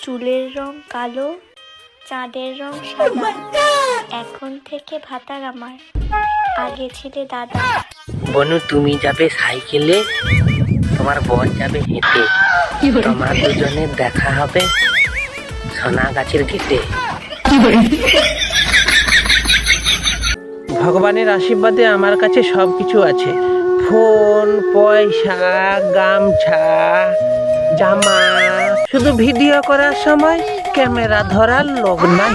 চুলের রং কালো, চাঁদের রং সাদা। এখন থেকে ভাতার আমার, আগে ছিলে দাদা। বনু, তুমি যাবে সাইকেলে, তোমার বোন যাবে হেঁটে। তোমার দুজনের দেখা হবে সোনা গাছের গেটে। ভগবানের আশীর্বাদে আমার কাছে সবকিছু আছে। ফোন, পয়সা, গামছা, জামা। শুধু ভিডিও করার সময় ক্যামেরা ধরার লোক নাই।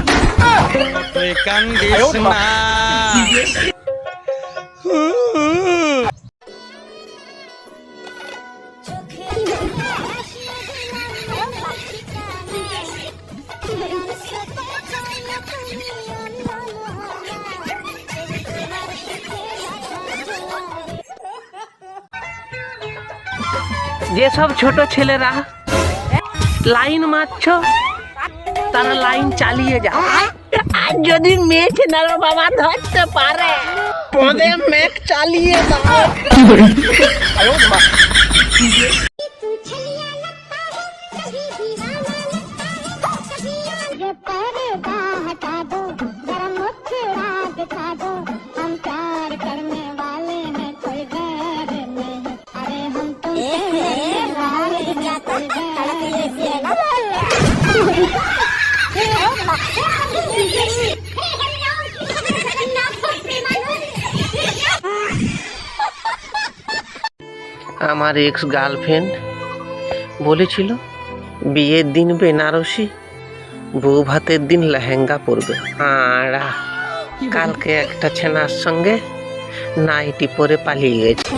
যেসব ছোট ছেলেরা লাইন মারছ, তারা লাইন চালিয়ে যাও। আর যদি মেঘ নারো বাবা ধরতে পারে, পদে মেঘ চালিয়ে দাও। আমার এক্স গার্লফ্রেন্ড বলেছিল বিয়ের দিন বেনারসি, বউ ভাতের দিন লেহেঙ্গা পরবে। আর কালকে একটা ছেনার সঙ্গে নাইটি পরে পালিয়ে গেছে।